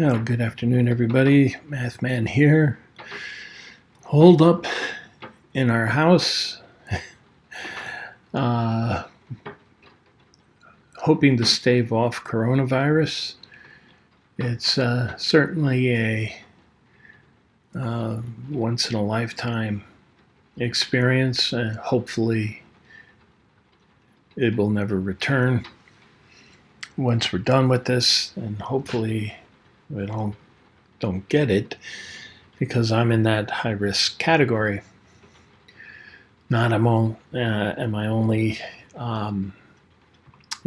Well, good afternoon, everybody. Mathman here. Holed up in our house, uh, hoping to stave off coronavirus. It's certainly a once-in-a-lifetime experience. Hopefully, it will never return once we're done with this, and hopefully we don't get it, because I'm in that high-risk category. Not am I only in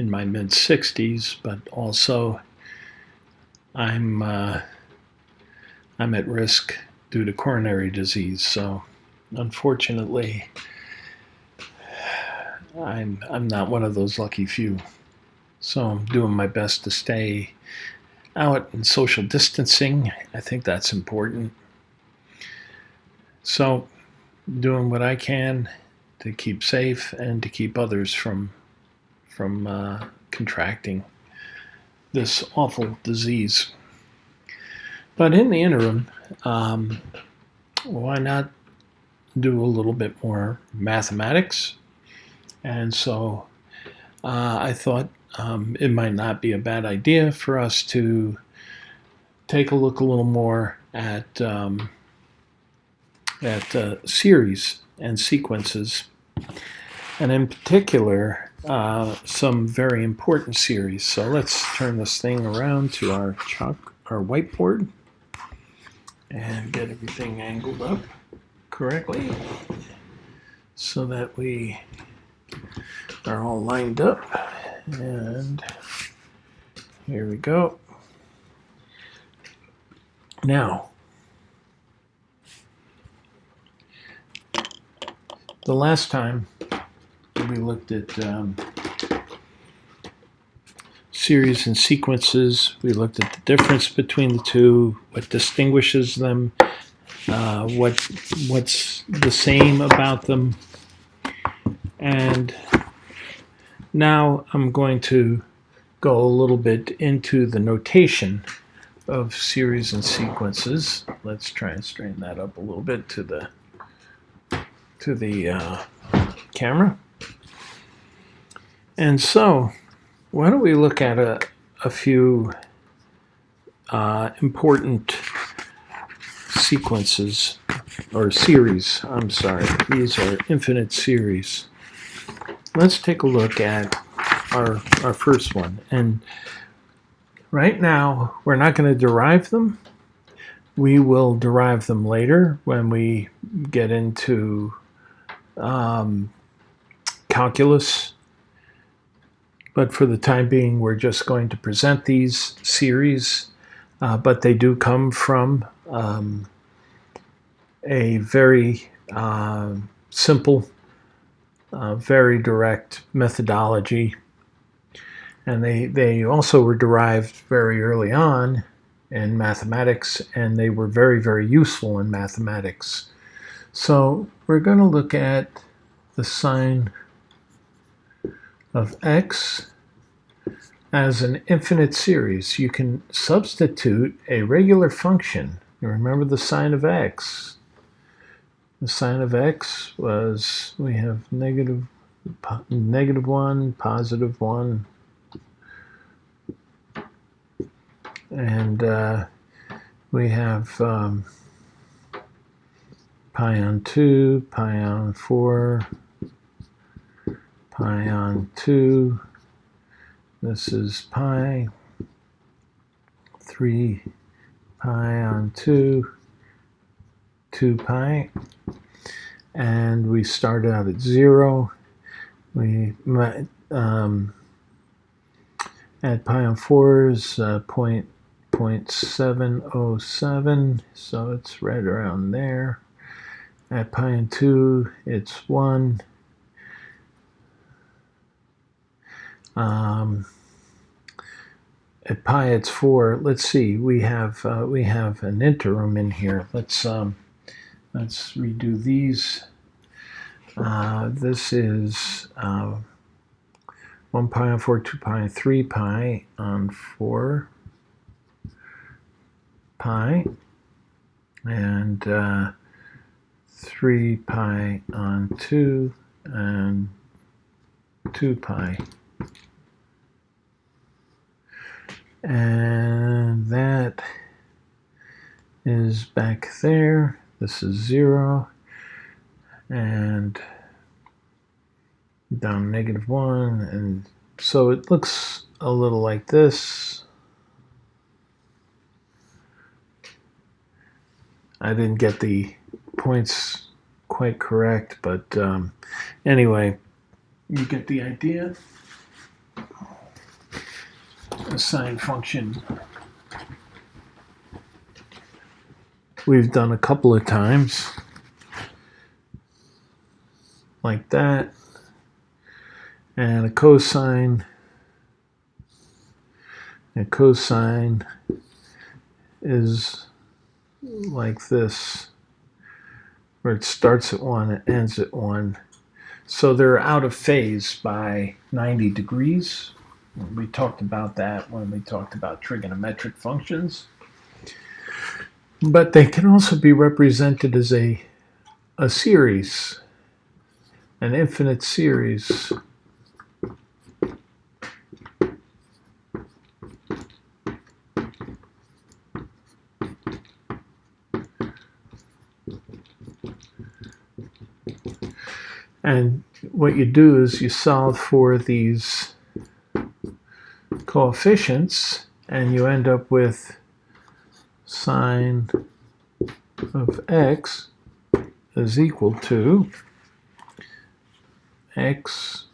my mid-60s, but also I'm at risk due to coronary disease. So unfortunately, I'm not one of those lucky few. So I'm doing my best to stay out and social distancing. I think that's important. So doing what I can to keep safe and to keep others from contracting this awful disease. But in the interim, why not do a little bit more mathematics? And so I thought it might not be a bad idea for us to take a look a little more at series and sequences, and in particular some very important series. So let's turn this thing around to our whiteboard and get everything angled up correctly so that we are all lined up. And here we go. Now, the last time we looked at series and sequences, we looked at the difference between the two, what distinguishes them, what's the same about them. And now I'm going to go a little bit into the notation of series and sequences. Let's try and straighten that up a little bit to the camera. And so, why don't we look at a few important sequences, or series, I'm sorry. These are infinite series. Let's take a look at our first one. And right now, we're not going to derive them. We will derive them later when we get into calculus. But for the time being, we're just going to present these series. But they do come from a very simple, very direct methodology. And they also were derived very early on in mathematics, and they were very, very useful in mathematics. So we're going to look at the sine of x as an infinite series. You can substitute a regular function. You remember the sine of x. The sine of x was, we have negative 1, positive 1, and we have pi on 2, pi on 4, pi on 2. This is pi, 3 pi on 2, 2 pi. And we start out at 0. We at pi on 4 is 0.707, so it's right around there. At pi on 2, it's 1. At pi, it's 4. Let's see. We have an interim in here. Let's redo these. This is 1 pi on 4, 2 pi, 3 pi on 4, pi and 3 pi on 2 and 2 pi. And that is back there. This is 0. And down -1. And so it looks a little like this. I didn't get the points quite correct, but anyway, you get the idea. A sine function we've done a couple of times, like that, and a cosine is like this, where it starts at 1 and ends at 1. So they're out of phase by 90 degrees. We talked about that when we talked about trigonometric functions. But they can also be represented as a series, an infinite series. And what you do is you solve for these coefficients, and you end up with sine of x is equal to x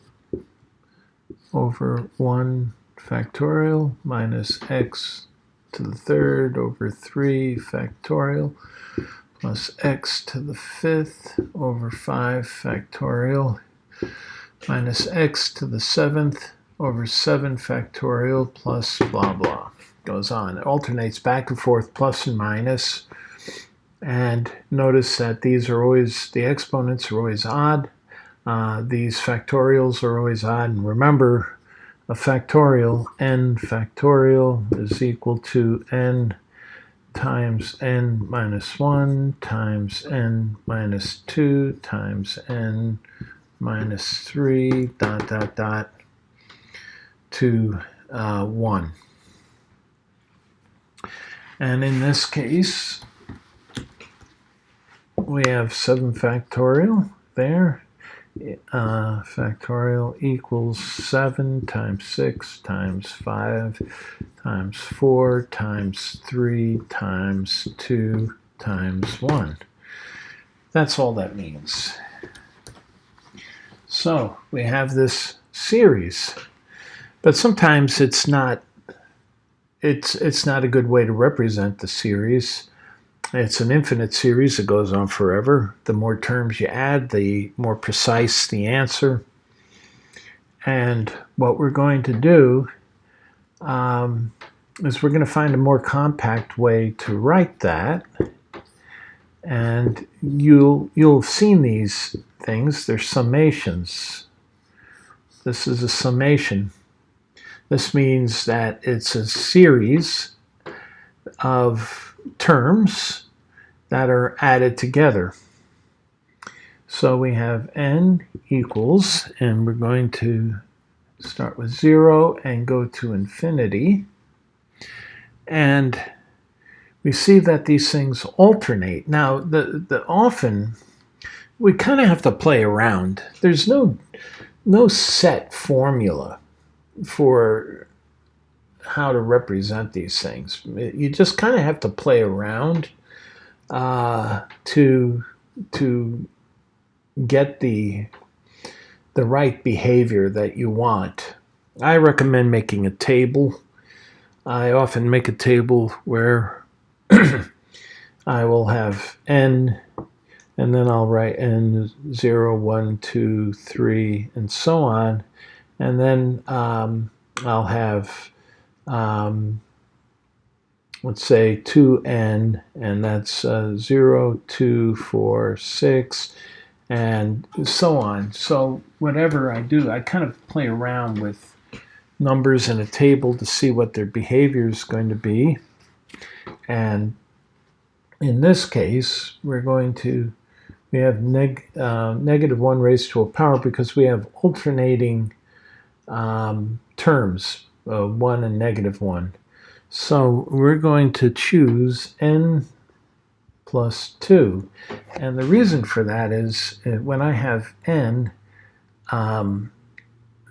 over 1 factorial minus x to the third over 3 factorial plus x to the 5th over 5 factorial minus x to the 7th over 7 factorial plus blah blah. Goes on. It alternates back and forth, plus and minus. And notice that these are always, the exponents are always odd. These factorials are always odd. And remember, a factorial, n factorial, is equal to n times n minus 1 times n minus 2 times n minus 3 dot dot dot to 1. And in this case, we have 7 factorial there. Factorial equals 7 times 6 times 5 times 4 times 3 times 2 times 1. That's all that means. So we have this series, but sometimes it's not a good way to represent the series. It's an infinite series that goes on forever. The more terms you add, the more precise the answer. And what we're going to do is we're going to find a more compact way to write that. And you'll have seen these things. They're summations. This is a summation. This means that it's a series of terms that are added together. So we have n equals, and we're going to start with 0 and go to infinity. And we see that these things alternate. Now, often we kind of have to play around. There's no set formula for how to represent these things. You just kind of have to play around to get the right behavior that you want. I recommend making a table. I often make a table where I will have n, and then I'll write n 0, 1, 2, 3, and so on. And then I'll have, let's say 2n, and that's 0, 2, 4, 6, and so on. So whatever I do, I kind of play around with numbers in a table to see what their behavior is going to be. And in this case, we have negative 1 raised to a power because we have alternating terms, 1 and negative 1. So we're going to choose n plus 2. And the reason for that is when I have n,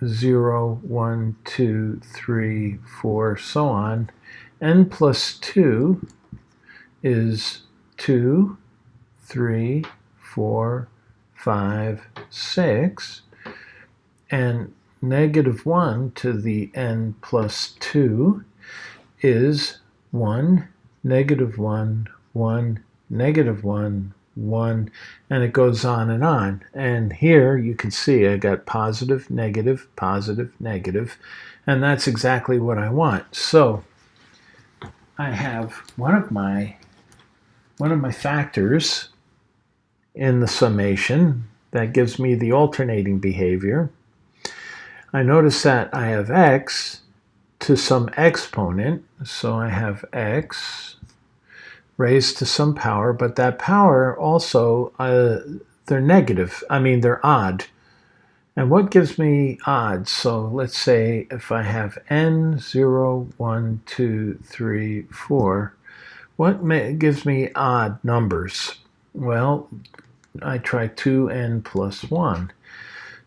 0, 1, 2, 3, 4, so on, n plus 2 is 2, 3, 4, 5, 6, and negative 1 to the n plus 2 is 1, negative 1, 1, negative 1, 1, and it goes on. And here you can see I got positive, negative, and that's exactly what I want. So I have one of my factors in the summation that gives me the alternating behavior. I notice that I have x to some exponent, so I have x raised to some power, but that power also, they're negative. I mean, they're odd. And what gives me odd? So let's say if I have n, 0, 1, 2, 3, 4, what gives me odd numbers? Well, I try 2n plus 1.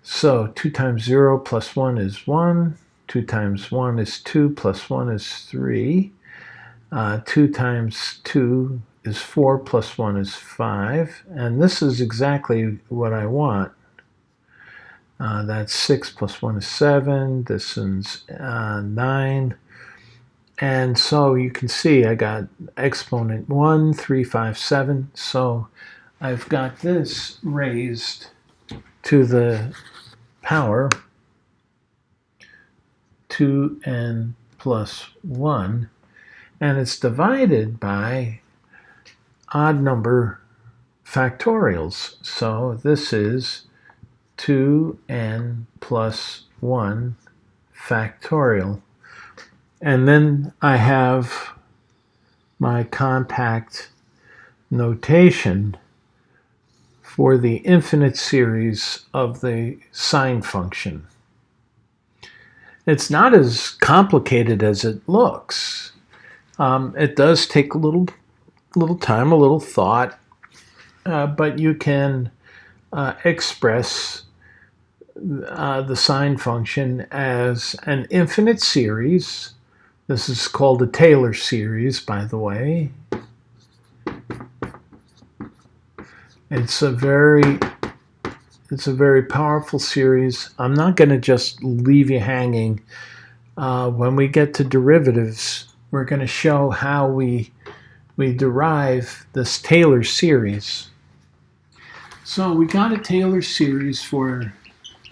So 2 times 0 plus 1 is 1. 2 times 1 is 2 plus 1 is 3. 2 times 2 is 4 plus 1 is 5. And this is exactly what I want. That's 6 plus 1 is 7. This one's 9. And so you can see I got exponent 1, 3, 5, 7. So I've got this raised to the power 2n plus 1, and it's divided by odd number factorials. So this is 2n plus 1 factorial. And then I have my compact notation for the infinite series of the sine function. It's not as complicated as it looks. It does take a little time, a little thought, but you can express the sine function as an infinite series. This is called a Taylor series, by the way. It's a very powerful series. I'm not going to just leave you hanging. When we get to derivatives, we're going to show how we derive this Taylor series. So we got a Taylor series for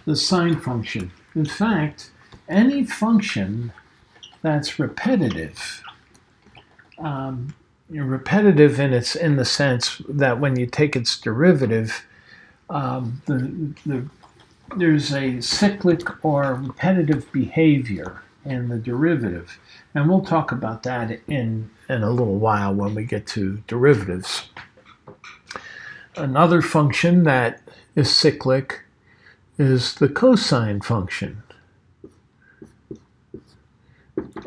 the sine function. In fact, any function that's repetitive, repetitive in the sense that when you take its derivative, there's a cyclic or repetitive behavior in the derivative, and we'll talk about that in a little while when we get to derivatives. Another function that is cyclic is the cosine function,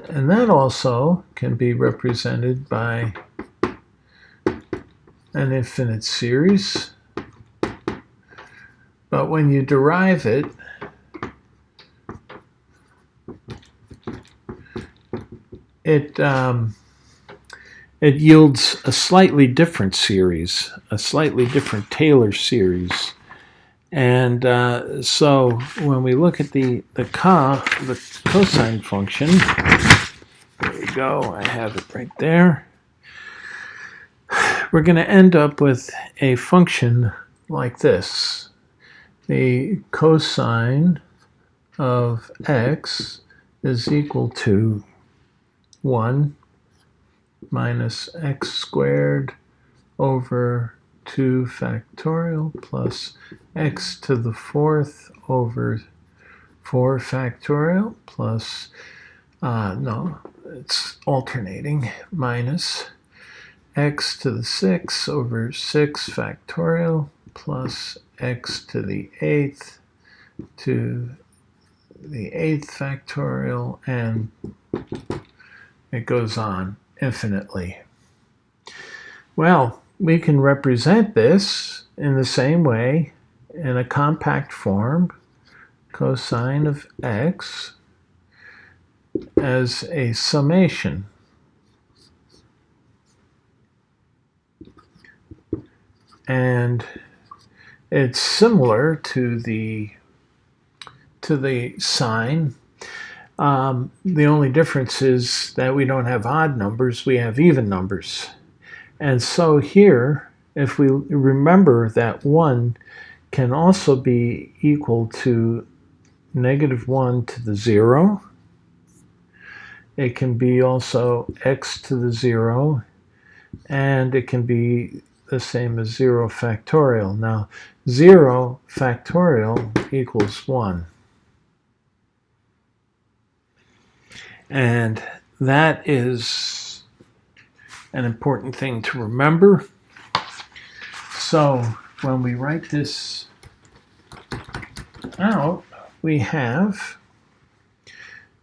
and that also can be represented by an infinite series. But when you derive it, it yields a slightly different series, a slightly different Taylor series. And so when we look at the cosine function, there we go, I have it right there. We're going to end up with a function like this. The cosine of x is equal to 1 minus x squared over 2 factorial plus x to the 4th over 4 factorial plus, no, it's alternating, minus x to the 6 over 6 factorial plus x to the 8th to the 8th factorial, and it goes on infinitely. Well, we can represent this in the same way in a compact form, cosine of x, as a summation. And it's similar to the sine. The only difference is that we don't have odd numbers, we have even numbers. And so here, if we remember that 1 can also be equal to -1 to the 0. It can be also x to the 0, and it can be the same as 0 factorial. Now, 0 factorial equals 1. And that is an important thing to remember. So when we write this out, we have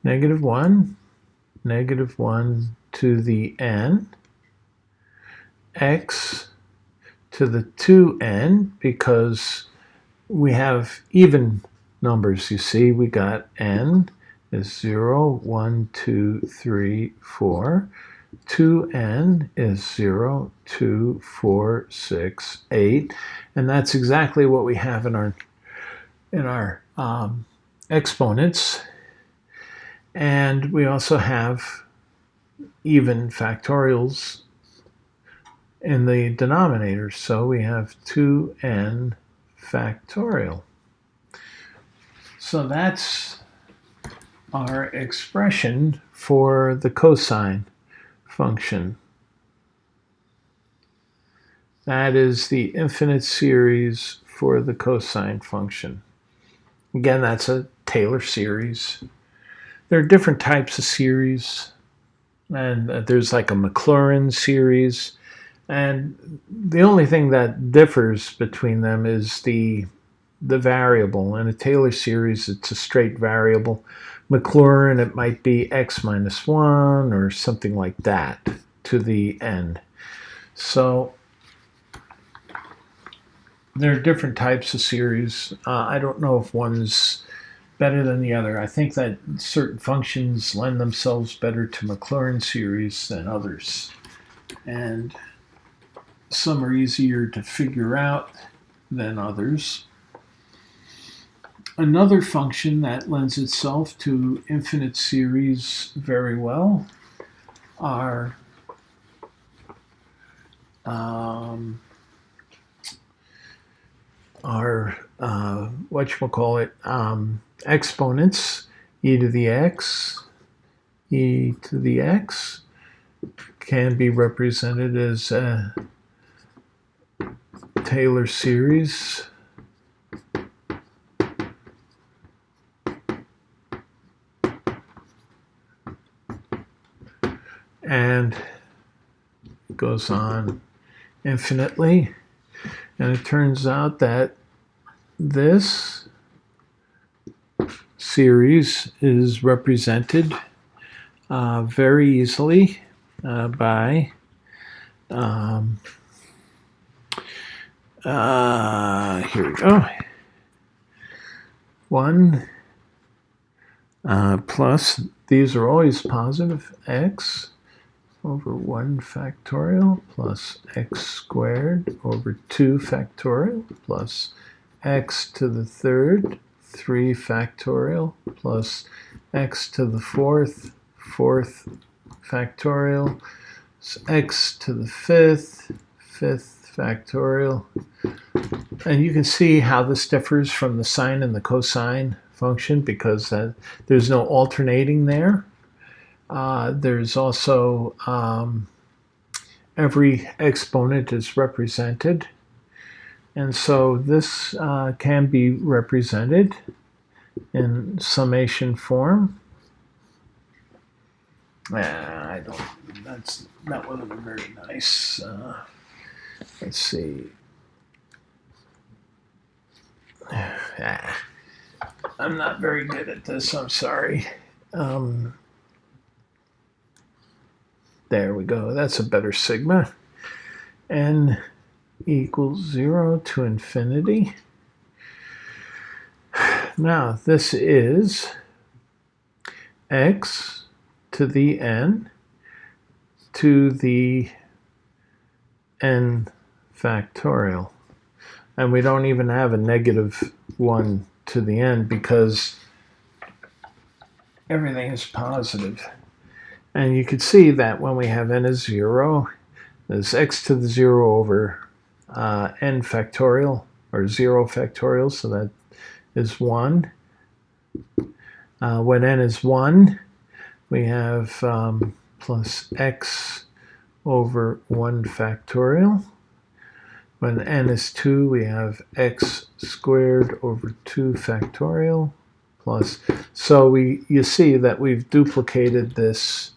-1, -1 to the n, x to the 2n, because we have even numbers. You see, we got n is 0, 1, 2, 3, 4. 2n is 0, 2, 4, 6, 8. And that's exactly what we have in our exponents. And we also have even factorials in the denominator. So we have 2n factorial. So that's our expression for the cosine function. That is the infinite series for the cosine function. Again, that's a Taylor series. There are different types of series, and there's like a Maclaurin series, and the only thing that differs between them is the variable. In a Taylor series, it's a straight variable. Maclaurin, it might be x minus 1 or something like that to the n. So there are different types of series. I don't know if one's better than the other. I think that certain functions lend themselves better to Maclaurin series than others. And some are easier to figure out than others. Another function that lends itself to infinite series very well are exponents. E to the x can be represented as a Taylor series. And it goes on infinitely. And it turns out that this series is represented very easily by here we go. 1 plus, these are always positive, x over 1 factorial plus x squared over 2 factorial plus x to the 3rd, 3 factorial plus x to the 4th, 4th factorial, x to the 5th, 5th factorial. And you can see how this differs from the sine and the cosine function because there's no alternating there. There's also every exponent is represented. And so this can be represented in summation form. I don't that wasn't very nice. Let's see. I'm not very good at this. I'm sorry. There we go. That's a better sigma. N equals 0 to infinity. Now, this is x to the n to the n factorial. And we don't even have a negative 1 to the n because everything is positive. And you can see that when we have n is 0, there's x to the 0 over n factorial, or 0 factorial, so that is 1. When n is 1, we have plus x over 1 factorial. When n is 2, we have x squared over 2 factorial plus. So you see that we've duplicated this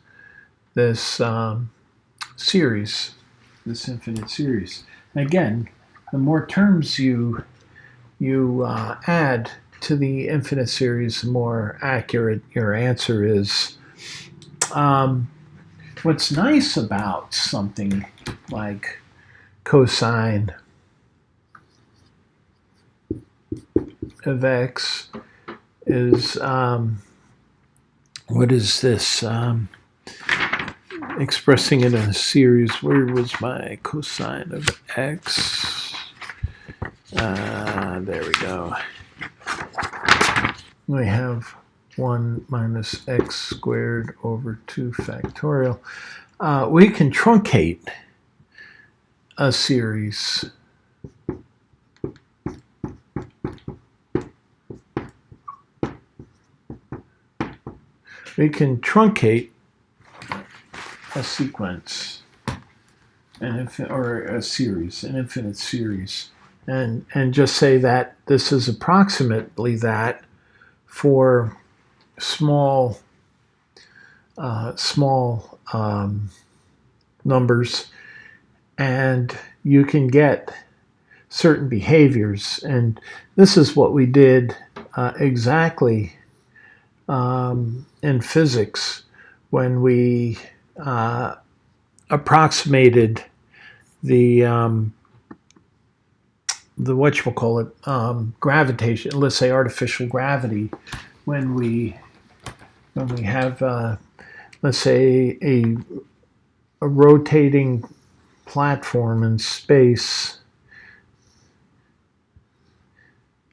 series, this infinite series. And again, the more terms you add to the infinite series, the more accurate your answer is. What's nice about something like cosine of x is, what is this? Expressing it in a series. Where was my cosine of x? There we go. We have 1 minus x squared over 2 factorial. We can truncate a series. We can truncate a sequence, or a series, an infinite series, and just say that this is approximately that for small numbers, and you can get certain behaviors. And this is what we did exactly in physics when we approximated the gravitation, let's say artificial gravity, when we have let's say a rotating platform in space,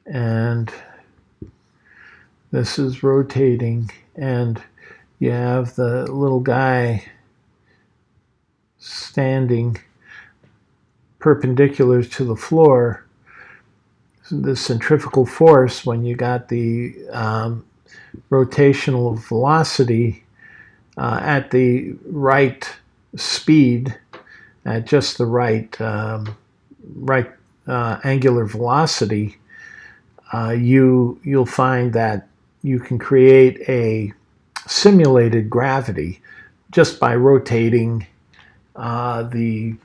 and this is rotating, and you have the little guy standing perpendicular to the floor. So the centrifugal force, when you got the rotational velocity at the right speed, at just the right angular velocity, you'll find that you can create a simulated gravity just by rotating the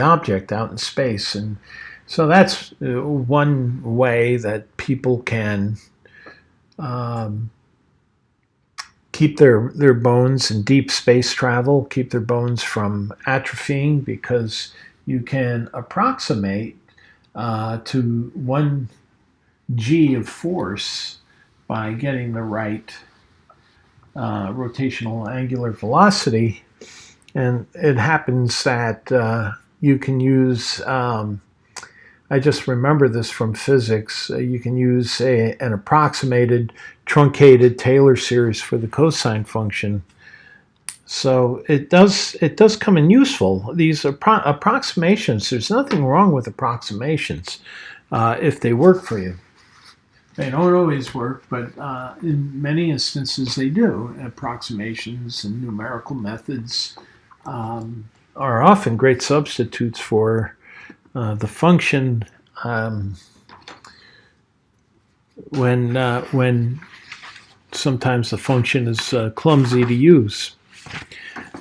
object out in space. And so that's one way that people can keep their bones in deep space travel, keep their bones from atrophying, because you can approximate to 1 g of force by getting the right rotational angular velocity. And it happens that you can use, I just remember this from physics, you can use an approximated truncated Taylor series for the cosine function. So it does come in useful. These approximations, there's nothing wrong with approximations if they work for you. They don't always work, but in many instances they do. Approximations and numerical methods are often great substitutes for the function when sometimes the function is clumsy to use.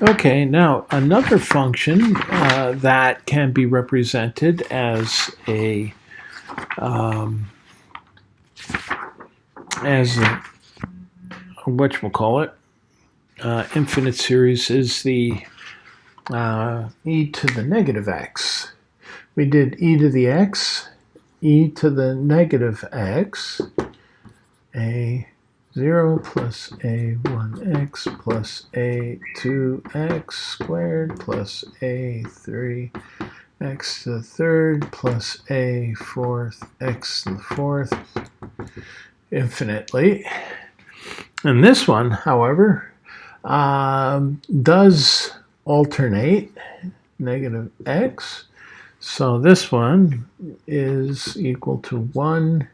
Okay, now another function that can be represented as a whatchamacallit, infinite series is the e to the negative x. We did e to the x, e to the negative x, a0 plus a1x plus a2x squared plus a3x to the third plus a fourth x to the fourth infinitely. And this one, however, does alternate negative x. So this one is equal to 1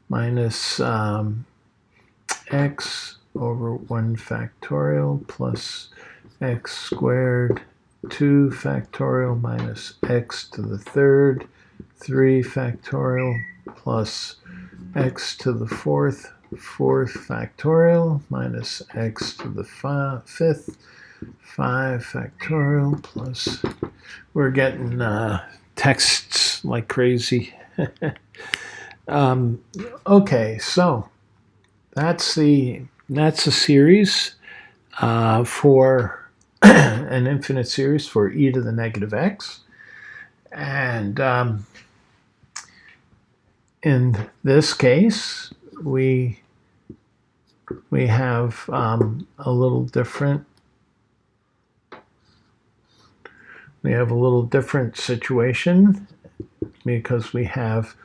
minus x over 1 factorial plus x squared 2 factorial minus x to the third 3 factorial plus x to the fourth factorial minus x to the fifth 5 factorial plus, we're getting texts like crazy. Okay, so that's a series for an infinite series for e to the negative x. And in this case, we have a little different. We have a little different situation because we have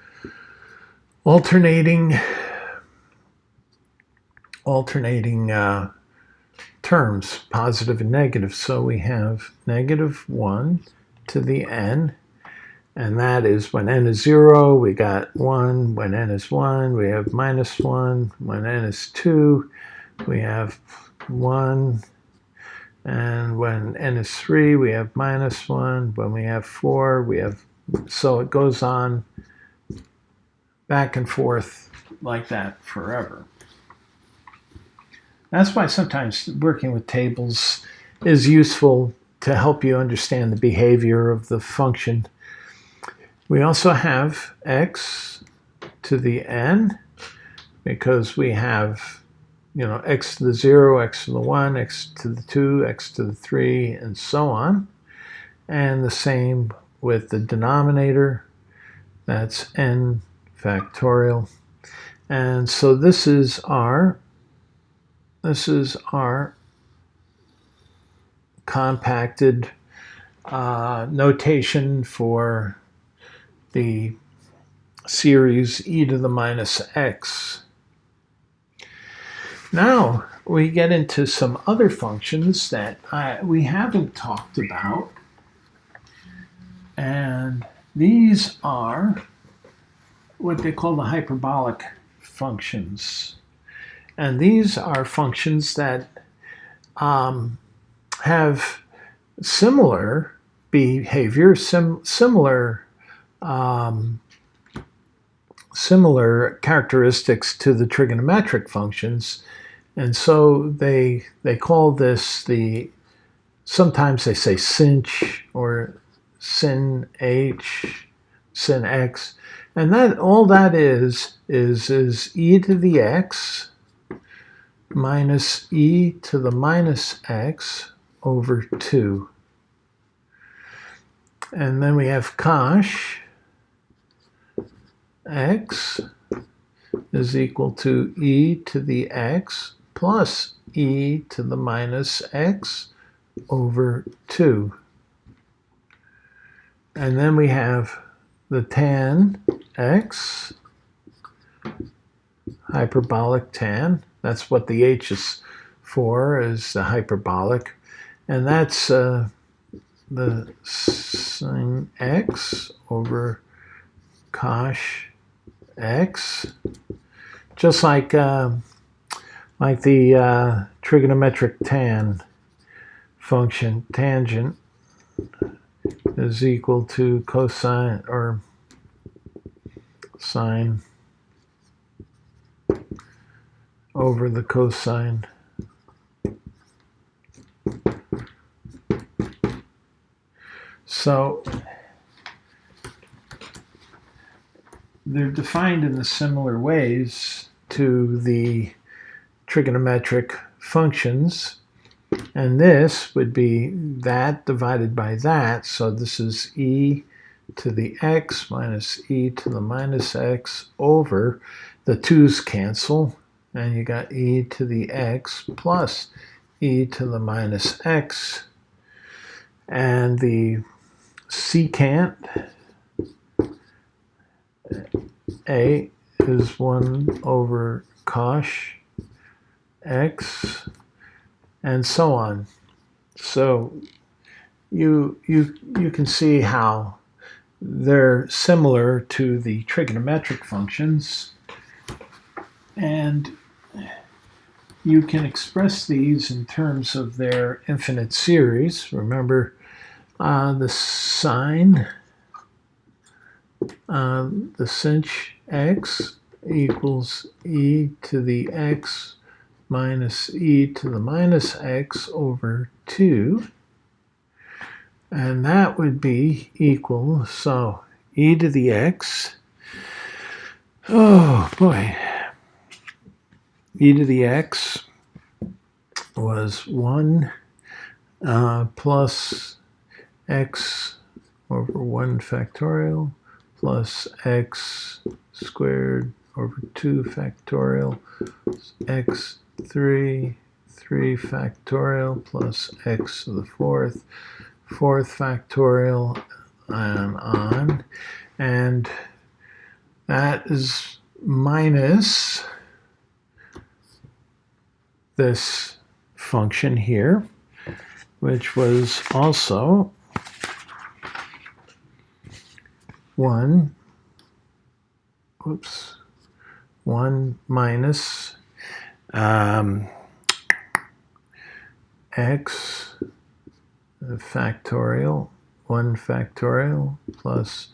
alternating terms, positive and negative. So we have -1 to the n, and that is when n is 0, we got 1. When n is 1, we have -1. When n is 2, we have 1. And when n is 3, we have -1. When we have 4, we have, so it goes on back and forth like that forever. That's why sometimes working with tables is useful to help you understand the behavior of the function. We also have x to the n because we have, x to the 0, x to the 1, x to the 2, x to the 3, and so on. And the same with the denominator. That's n factorial. And so this is our compacted notation for the series e to the minus x. Now we get into some other functions that we haven't talked about, and these are what they call the hyperbolic functions. And these are functions that have similar behavior, similar characteristics to the trigonometric functions. And so they call this sometimes they say sinh or sin h, sin x. And that all that is e to the x minus e to the minus x over 2. And then we have cosh x is equal to e to the x plus e to the minus x over 2. And then we have the tan x, hyperbolic tan. That's what the h is for, is the hyperbolic. And that's the sine x over cosh x, just like the trigonometric tan function. Tangent is equal to cosine or sine over the cosine. So they're defined in the similar ways to the trigonometric functions, and this would be that divided by that. So this is e to the x minus e to the minus x over, the 2's cancel, and you got e to the x plus e to the minus x, and the secant a is 1 over cosh x, and so on. So you can see how they're similar to the trigonometric functions, and you can express these in terms of their infinite series. Remember, the sine, the sinh x equals e to the x minus e to the minus x over 2. And that would be equal, so e to the x, oh boy, e to the x was 1 plus x over 1 factorial plus x squared over 2 factorial x 3 factorial plus x to the fourth factorial, and on. And that is minus this function here, which was also 1 minus x factorial, 1 factorial plus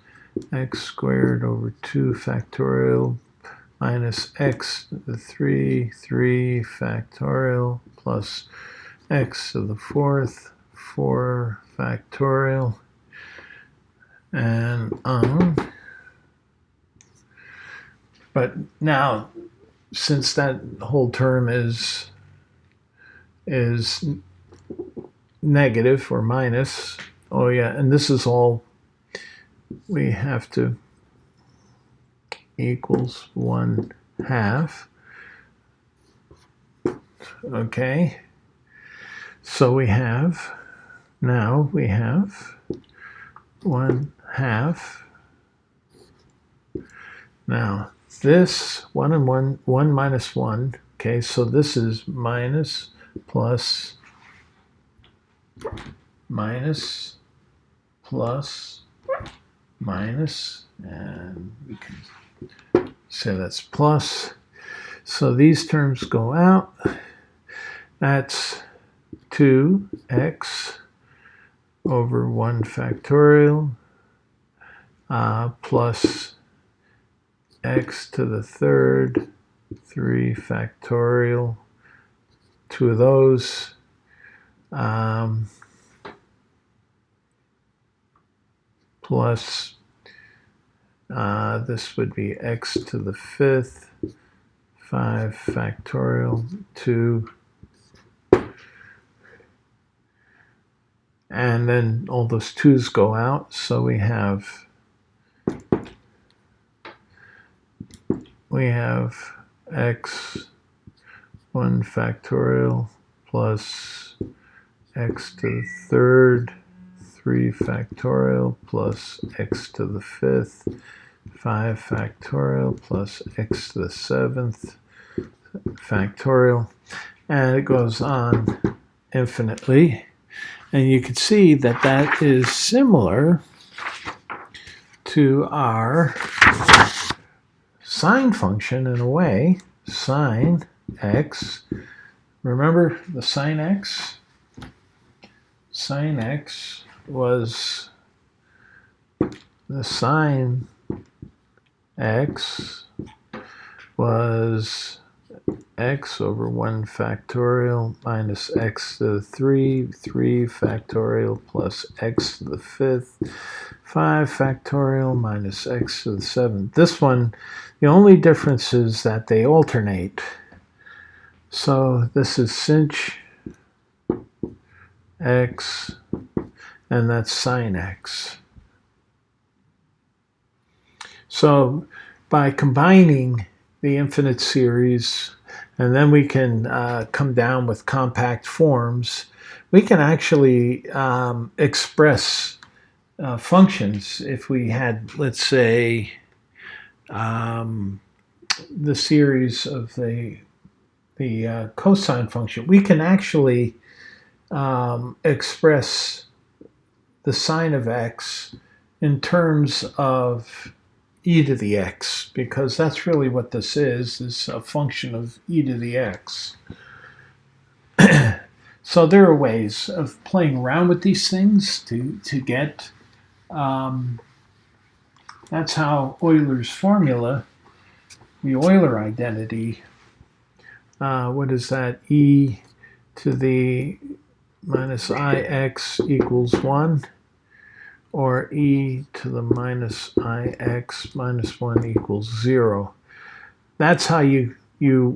x squared over 2 factorial minus x to the 3 factorial plus x to the fourth 4 factorial, and on. But now, since that whole term is negative or minus, oh yeah, and this is all, we have to equals 1/2. Okay, so we have 1/2. Now this 1 and 1 minus 1. Okay, so this is minus plus minus plus minus, and we can say that's plus. So these terms go out. That's 2x over 1 factorial plus x to the third 3 factorial, 2 of those, plus this would be x to the fifth 5 factorial 2, and then all those 2's go out, so we have x 1 factorial plus x to the third 3 factorial plus x to the fifth 5 factorial plus x to the seventh factorial, and it goes on infinitely. And you can see that that is similar to our sine function in a way. Sine x, remember the sine x? Sine x was the sine x was x over 1 factorial minus x to the 3 factorial plus x to the 5th, 5 factorial minus x to the 7th. This one, the only difference is that they alternate. So this is sinh x, and that's sine x. So by combining the infinite series, and then we can come down with compact forms, we can actually express functions. If we had, let's say, the series of the cosine function, we can actually express the sine of x in terms of e to the x, because that's really what this is a function of e to the x. So there are ways of playing around with these things to get, that's how Euler's formula, the Euler identity, what is that, e to the minus ix equals 1, or e to the minus ix minus 1 equals 0. That's how you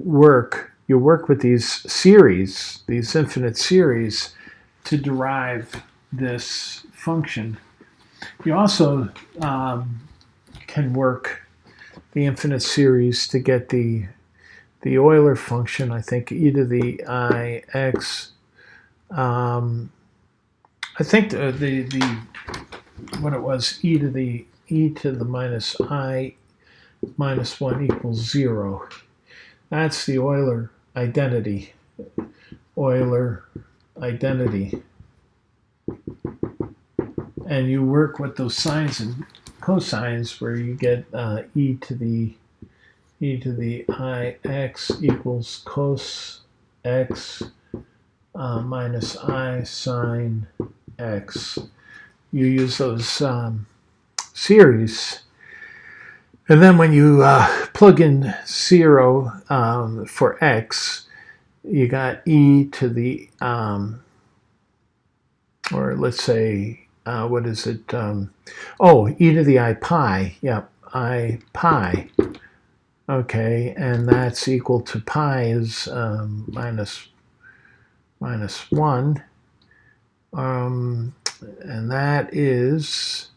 work. You work with these series, these infinite series, to derive this function. You also can work the infinite series to get the Euler function, I think e to the ix. I think what it was, e to the minus I minus 1 equals 0. That's the Euler identity. Euler identity. And you work with those sines and cosines where you get e to the ix equals cos x minus I sine x. You use those series, and then when you plug in 0 for x, you got e to the or let's say what is it, e to the I pi, yep, I pi. Okay, and that's equal to pi is minus 1, and that is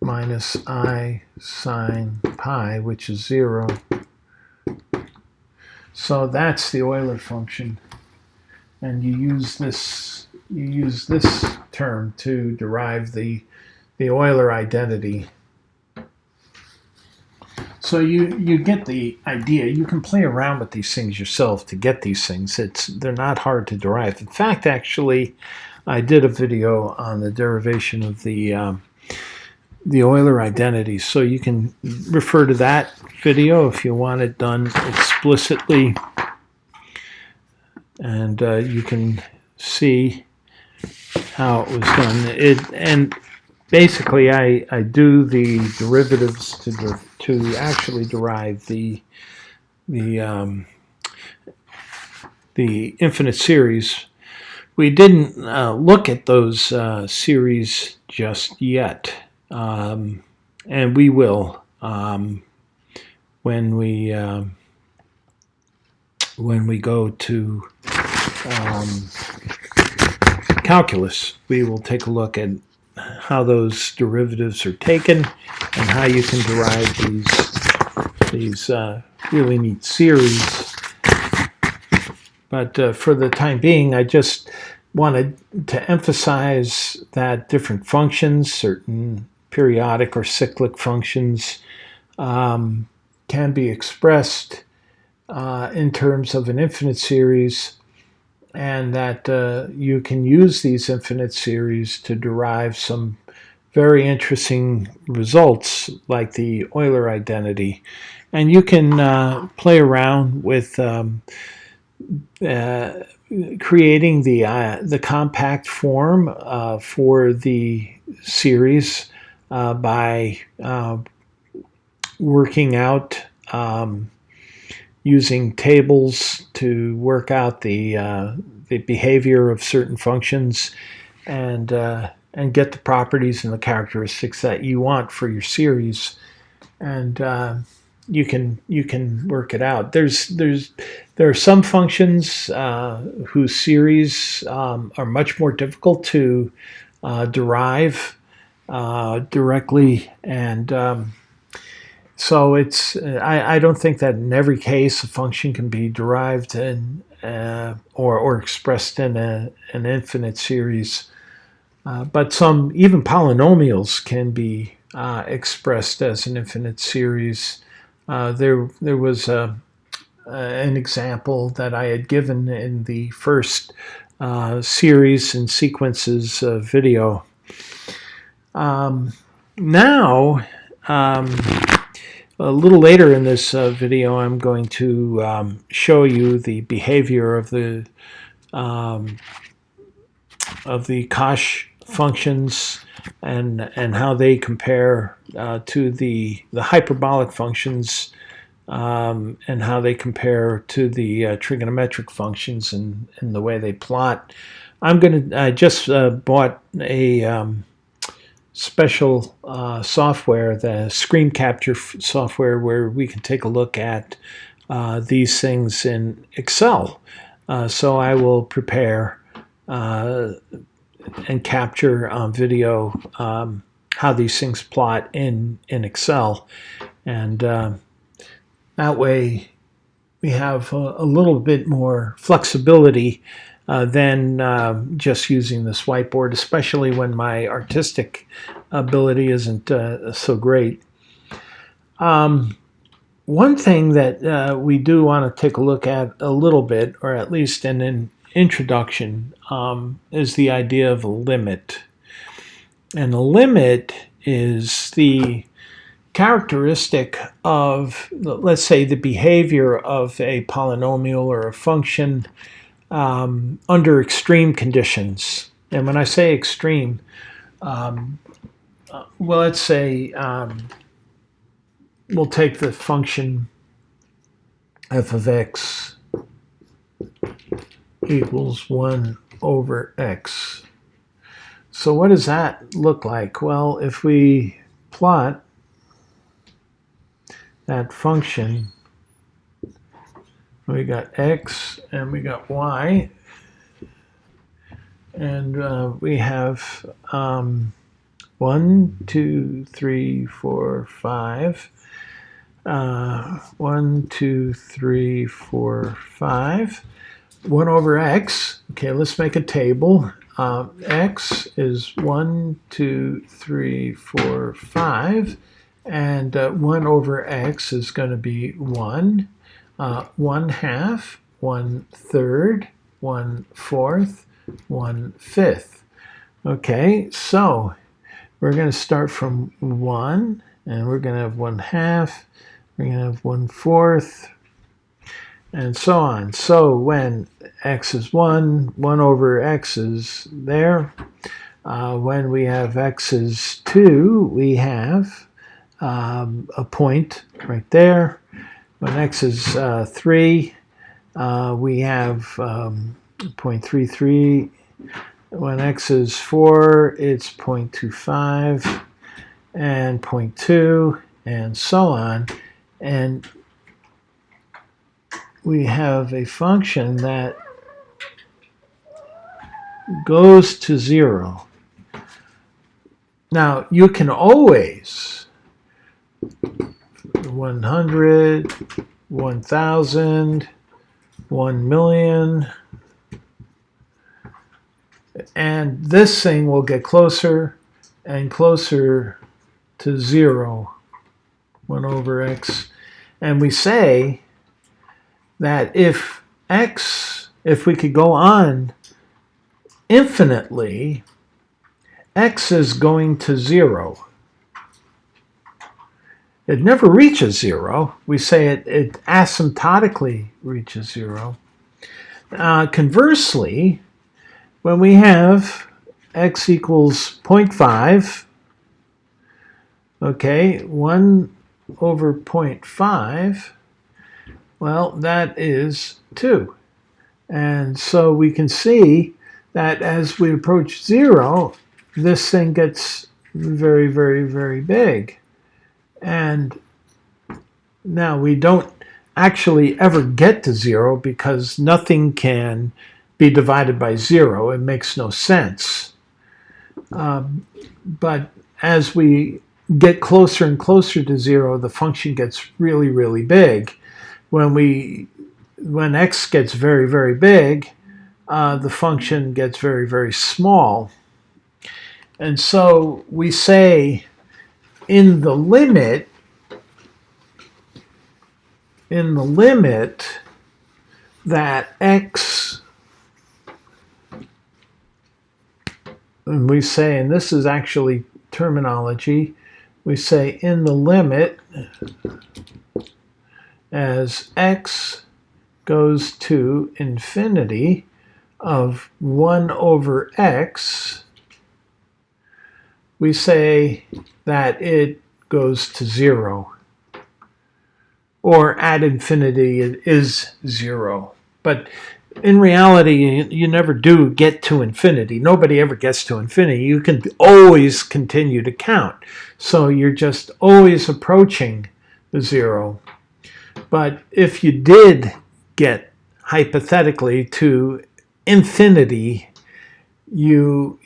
minus I sine pi, which is 0. So that's the Euler function, and you use this term to derive the Euler identity. So you get the idea. You can play around with these things yourself to get these things. They're not hard to derive. In fact, actually, I did a video on the derivation of the Euler identity. So you can refer to that video if you want it done explicitly, and you can see how it was done. And basically, I do the derivatives to actually derive the infinite series. We didn't look at those series just yet, and we will when we go to calculus. We will take a look at how those derivatives are taken and how you can derive these really neat series. But for the time being, I just wanted to emphasize that different functions, certain periodic or cyclic functions, can be expressed in terms of an infinite series, and that you can use these infinite series to derive some very interesting results like the Euler identity. And you can play around with creating the compact form for the series by working out using tables to work out the behavior of certain functions and get the properties and the characteristics that you want for your series, and you can work it out. There are some functions whose series are much more difficult to derive directly, and so I don't think that in every case a function can be derived in or expressed in an infinite series. But some, even polynomials, can be expressed as an infinite series. There was an example that I had given in the first series and sequences video. Now, a little later in this video, I'm going to show you the behavior of the Cauchy functions and how they compare to the hyperbolic functions, and how they compare to the trigonometric functions and the way they plot. I just bought a special software, the screen capture software, where we can take a look at these things in Excel. So I will prepare and capture on video how these things plot in Excel, and that way we have a little bit more flexibility than just using this whiteboard, especially when my artistic ability isn't so great. One thing that we do want to take a look at a little bit, or at least in an introduction, is the idea of a limit. And a limit is the characteristic of, let's say, the behavior of a polynomial or a function under extreme conditions. And when I say extreme, well, let's say we'll take the function f of x equals 1 over x. So what does that look like? Well, if we plot that function, we got x and we got y, and we have 1, 2, 3, 4, 5. 1, 2, 3, 4, 5. 1 over x. Okay, let's make a table. X is 1, 2, 3, 4, 5, and 1 over x is going to be 1, 1/2, 1/3, 1/4, 1/5. Okay, so we're going to start from 1, and we're going to have 1/2, we're going to have 1/4, and so on. So when x is 1, 1 over x is there. When we have x is 2, we have a point right there. When x is 3, we have 0.33. When x is 4, it's 0.25 and 0.2, and so on. And we have a function that goes to 0. Now, you can always 100, 1,000, 1,000,000, and this thing will get closer and closer to 0, 1 over x. And we say that if we could go on infinitely, x is going to 0. It never reaches 0. We say it asymptotically reaches 0. Conversely, when we have x equals 0.5, okay, 1 over 0.5, Well, that is 2. And so we can see that as we approach 0, this thing gets very, very, very big. And now we don't actually ever get to 0 because nothing can be divided by 0. It makes no sense. But as we get closer and closer to 0, the function gets really, really big. When x gets very, very big, the function gets very, very small. And so we say in the limit that x, and we say, and this is actually terminology, we say in the limit as x goes to infinity of 1 over x, we say that it goes to 0. Or at infinity it is 0. But in reality, you never do get to infinity. Nobody ever gets to infinity. You can always continue to count. So you're just always approaching the 0. But if you did get, hypothetically, to infinity, you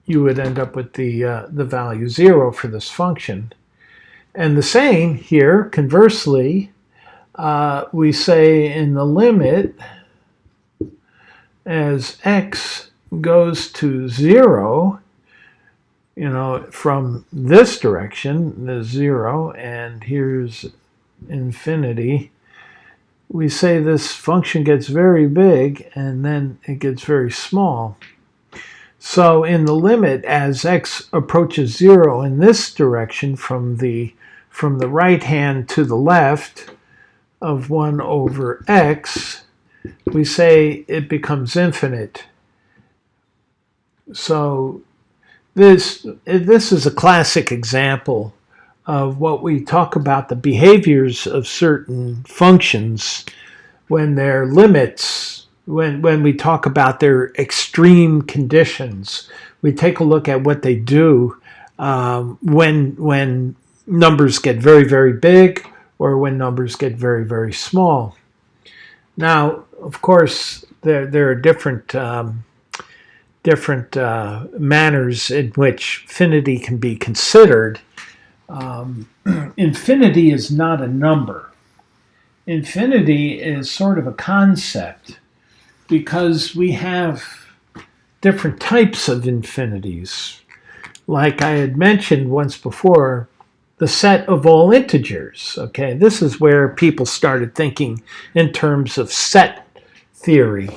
would end up with the value 0 for this function. And the same here, conversely, we say in the limit as x goes to 0, from this direction, the 0, and here's infinity, we say this function gets very big and then it gets very small. So in the limit as x approaches 0 in this direction from the right hand to the left of 1 over x, we say it becomes infinite. So this is a classic example of what we talk about, the behaviors of certain functions when their limits, when we talk about their extreme conditions. We take a look at what they do when numbers get very, very big or when numbers get very, very small. Now, of course, there are different manners in which infinity can be considered. Infinity is not a number. Infinity is sort of a concept because we have different types of infinities. Like I had mentioned once before, the set of all integers. Okay, this is where people started thinking in terms of set theory.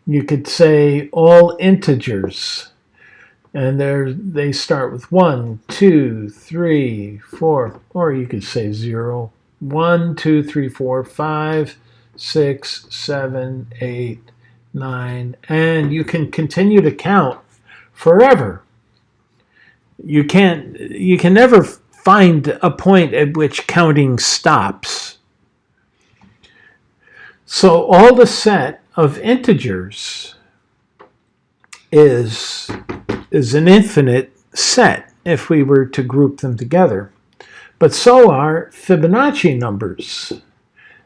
You could say all integers, and they start with 1, 2, 3, 4, or you could say 0. 1, 2, 3, 4, 5, 6, 7, 8, 9, and you can continue to count forever. You can never find a point at which counting stops. So all the set of integers is an infinite set if we were to group them together. But so are Fibonacci numbers.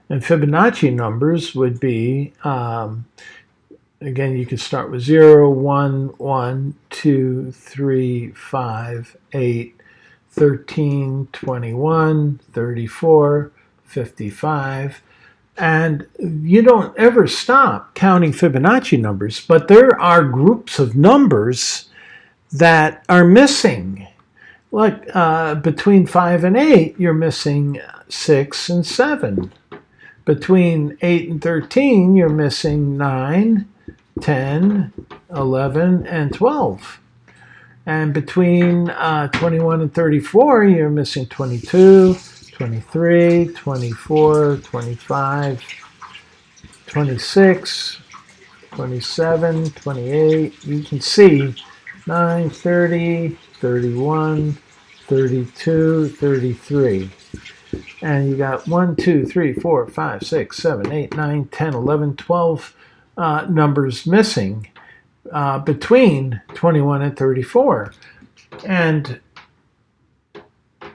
And Fibonacci numbers would be, again, you could start with 0, 1, 1, 2, 3, 5, 8, 13, 21, 34, 55. And you don't ever stop counting Fibonacci numbers, but there are groups of numbers that are missing. Like between 5 and 8, you're missing 6 and 7. Between 8 and 13, you're missing 9, 10, 11, and 12. And between 21 and 34, you're missing 22, 23, 24, 25, 26, 27, 28. You can see 9, 30, 31, 32, 33. And you got 1, 2, 3, 4, 5, 6, 7, 8, 9, 10, 11, 12 numbers missing between 21 and 34. And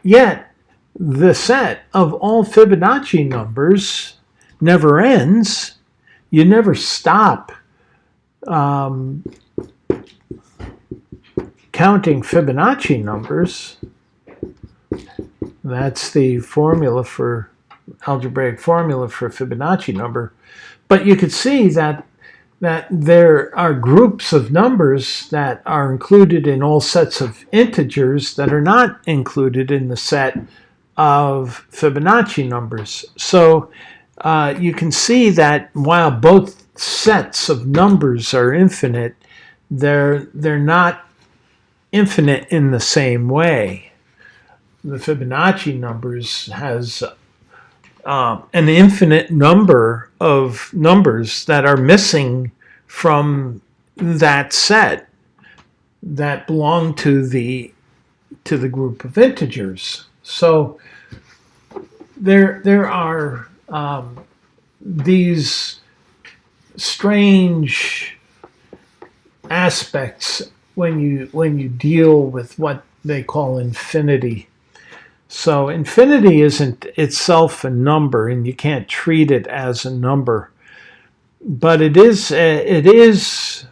yet, the set of all Fibonacci numbers never ends. You never stop counting Fibonacci numbers. That's the formula for algebraic formula for Fibonacci number. But you could see that there are groups of numbers that are included in all sets of integers that are not included in the set of Fibonacci numbers. So you can see that while both sets of numbers are infinite, they're not infinite in the same way. The Fibonacci numbers has an infinite number of numbers that are missing from that set that belong to the group of integers. So there are these strange aspects when you deal with what they call infinity. So infinity isn't itself a number, and you can't treat it as a number, but it is a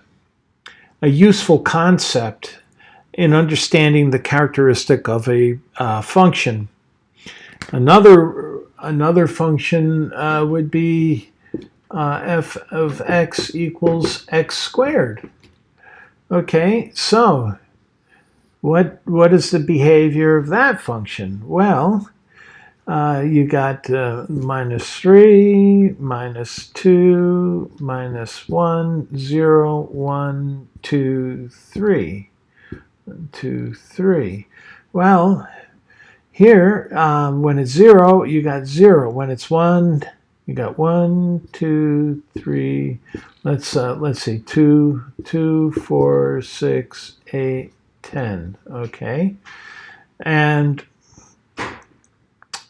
useful concept in understanding the characteristic of a function. Another function would be f of x equals x squared. Okay, so what is the behavior of that function? Well, you got minus 3, minus 2, minus 1, 0, 1, 2, 3. 1, 2, 3. Well, here, when it's 0, you got 0. When it's 1, you got 1, 2, 3. Let's see, 2, 4, 6, 8, 10. Okay, and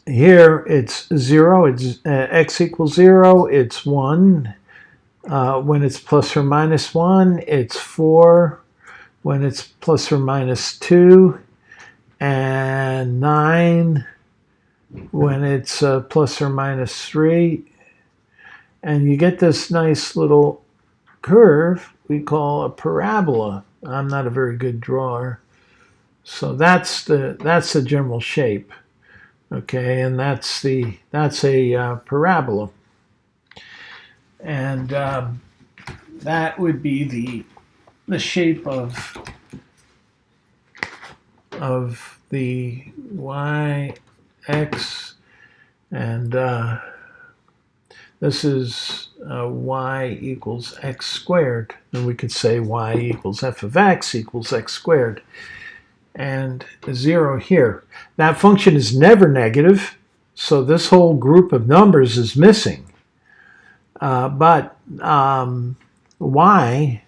here it's 0. It's x equals 0. It's 1. When it's plus or minus 1, it's 4. When it's plus or minus 2, and 9 when it's plus or minus 3. And you get this nice little curve we call a parabola. I'm not a very good drawer. So that's the general shape. Okay, and that's a parabola. And that would be the shape of the y, x, and this is y equals x squared. And we could say y equals f of x equals x squared. And 0 here. That function is never negative, so this whole group of numbers is missing. But y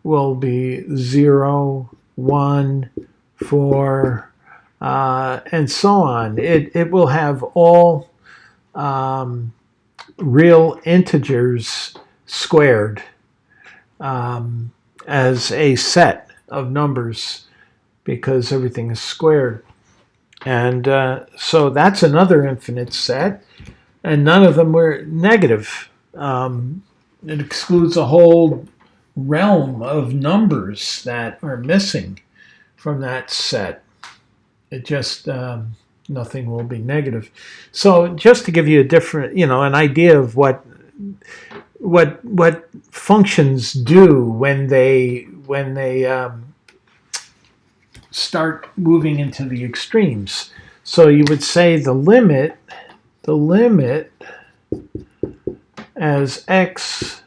will be 0, 1, 4, and so on. It will have all real integers squared as a set of numbers because everything is squared. And so that's another infinite set, and none of them were negative. It excludes a whole realm of numbers that are missing from that set. It just nothing will be negative. So just to give you a different, an idea of what functions do when they start moving into the extremes. So you would say the limit as x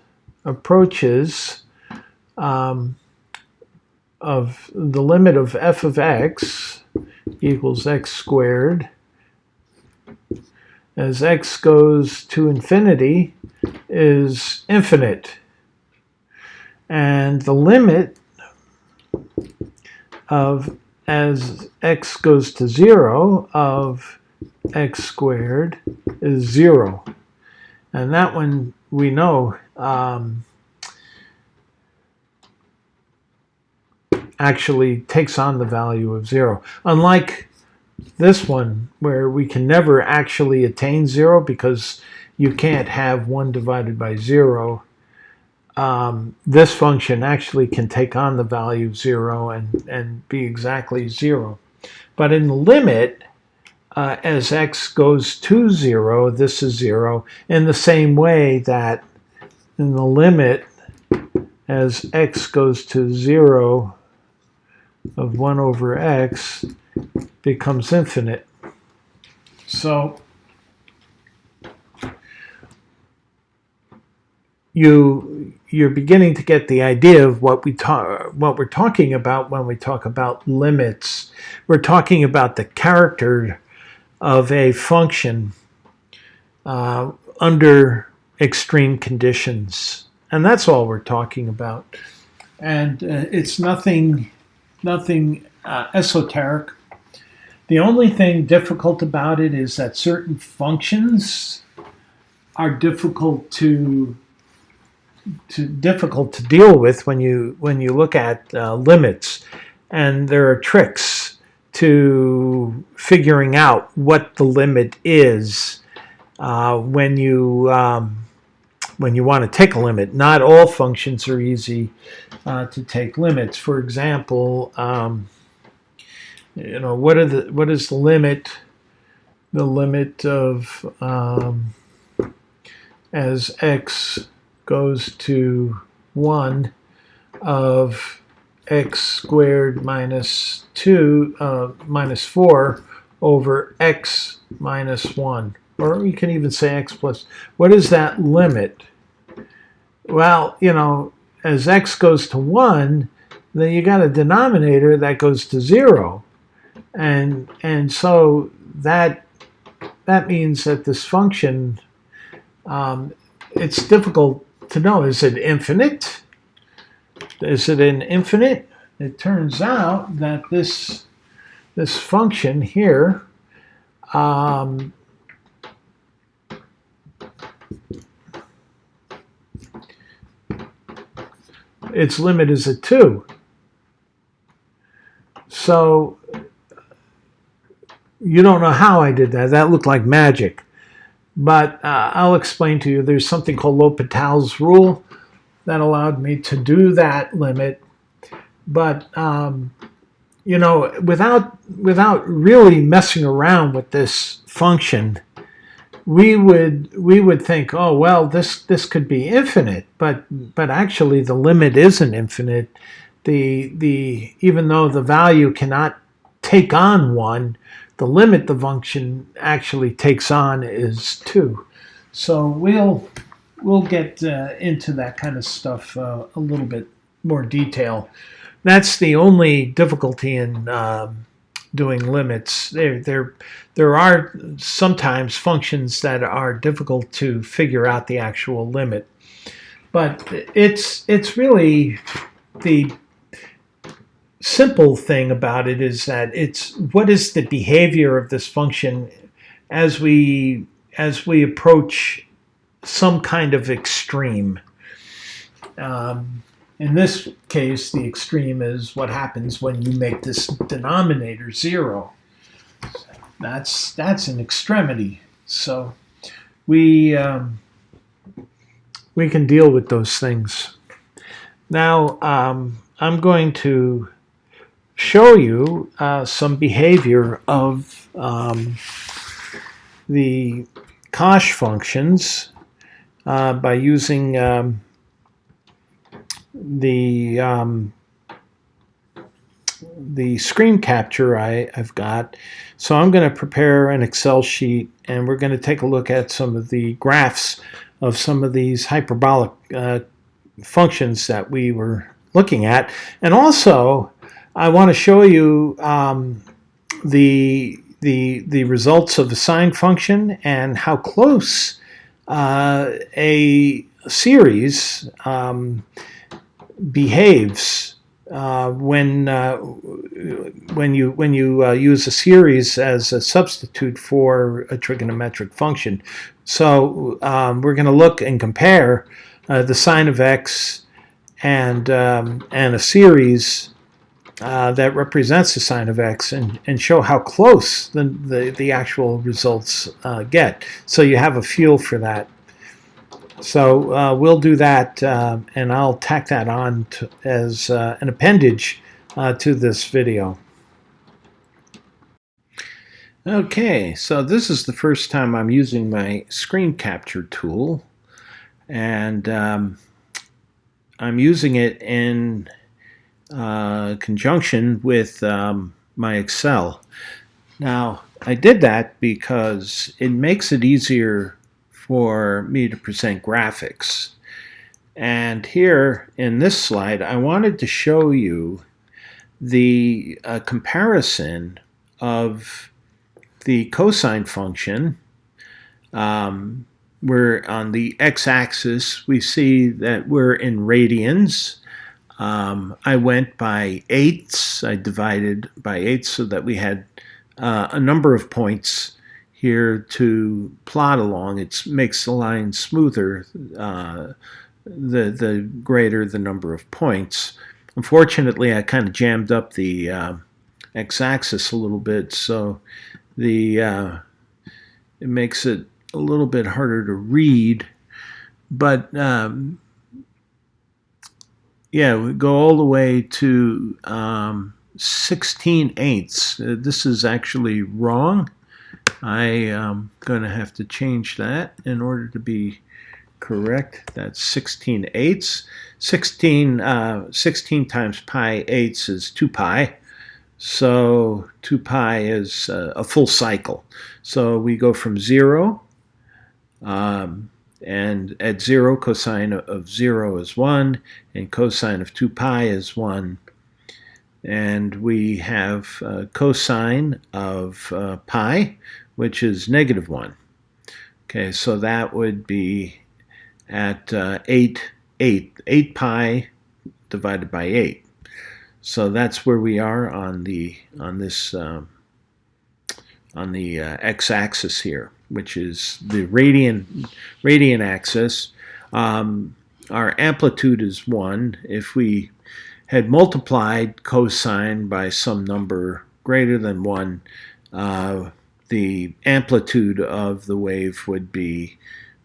approaches of the limit of f of x equals x squared, as x goes to infinity, is infinite. And the limit of as x goes to 0 of x squared is 0. And that one we know actually takes on the value of 0. Unlike this one, where we can never actually attain 0 because you can't have 1 divided by 0, this function actually can take on the value of 0 and be exactly 0. But in the limit, as x goes to 0, this is 0, in the same way that in the limit, as x goes to 0 of 1 over x becomes infinite. So you're beginning to get the idea of what we're talking about when we talk about limits. We're talking about the character of a function under extreme conditions, and that's all we're talking about. And it's nothing esoteric. The only thing difficult about it is that certain functions are difficult to deal with when you look at limits, and there are tricks to figuring out what the limit is when you want to take a limit. Not all functions are easy to take limits. For example, what is the limit? The limit of as x goes to 1 of x squared minus 4 over x minus 1. Or you can even say x plus. What is that limit? Well, as x goes to 1, then you got a denominator that goes to 0. And so that means that this function, it's difficult to know. Is it infinite? Is it an infinite? It turns out that this function here its limit is a 2. So you don't know how I did that. That looked like magic. But I'll explain to you. There's something called L'Hopital's rule that allowed me to do that limit. But without really messing around with this function, we would think, oh well, this could be infinite. But actually, the limit isn't infinite. Even though the value cannot take on 1, the limit the function actually takes on is 2. So we'll get into that kind of stuff a little bit more detail. That's the only difficulty in doing limits. There are sometimes functions that are difficult to figure out the actual limit, but it's really the simple thing about it is that it's what is the behavior of this function as we approach some kind of extreme. In this case, the extreme is what happens when you make this denominator 0. That's an extremity. So we can deal with those things. Now I'm going to show you some behavior of the Cauchy functions by using the screen capture I've got. So I'm going to prepare an Excel sheet, and we're going to take a look at some of the graphs of some of these hyperbolic functions that we were looking at. And also, I want to show you the results of the sine function and how close a series behaves when you use a series as a substitute for a trigonometric function. So we're going to look and compare the sine of x and a series that represents the sine of x, and show how close the actual results get. So you have a feel for that. So we'll do that, and I'll tack that on as an appendage to this video. Okay, so this is the first time I'm using my screen capture tool, and I'm using it in conjunction with my Excel. Now, I did that because it makes it easier for me to present graphics. And here in this slide, I wanted to show you the comparison of the cosine function. We're on the x-axis. We see that we're in radians. I went by eighths. I divided by eighths so that we had a number of points here to plot along. It makes the line smoother the greater the number of points. Unfortunately, I kind of jammed up the x-axis a little bit, so it makes it a little bit harder to read. But yeah, we go all the way to 16/8. This is actually wrong. I am going to have to change that in order to be correct. That's 16/8. 16 times pi eighths is 2 pi. So 2 pi is a full cycle. So we go from 0, and at 0, cosine of 0 is 1, and cosine of 2 pi is 1. And we have cosine of pi, which is -1. Okay, so that would be at 8 pi divided by 8. So that's where we are on the x-axis here, which is the radian axis. Our amplitude is 1. If we had multiplied cosine by some number greater than 1, the amplitude of the wave would be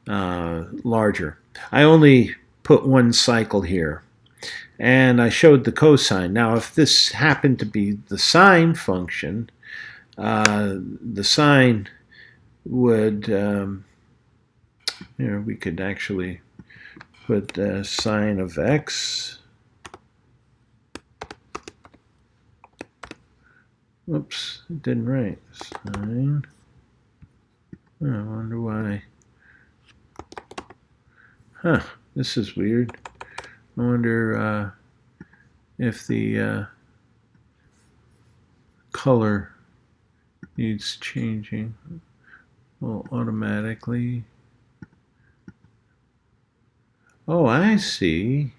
larger. I only put one cycle here, and I showed the cosine. Now, if this happened to be the sine function, the sine would, we could actually put sine of x. Whoops, it didn't write. Sine. Oh, I wonder why. Huh, this is weird. I wonder if the color needs changing. Well, automatically. Oh, I see.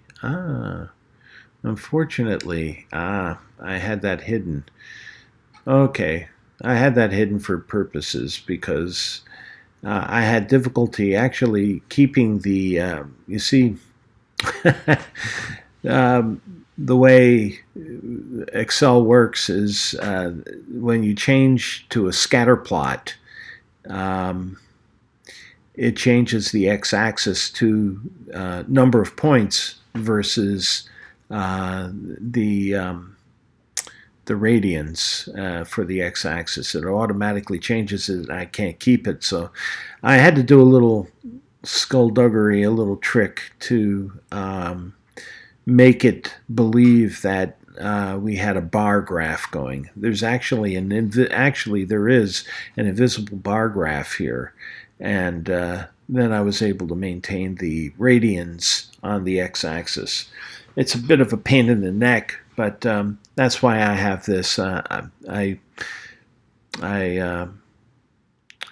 Unfortunately, I had that hidden. Okay, I had that hidden for purposes because I had difficulty actually keeping the, you see, the way Excel works is when you change to a scatter plot, it changes the x-axis to number of points versus the radians for the x-axis. It automatically changes it, and I can't keep it. So I had to do a little skullduggery, a little trick to make it believe that we had a bar graph going. There's actually there is an invisible bar graph here, and then I was able to maintain the radians on the x-axis. It's a bit of a pain in the neck, but that's why I have this. I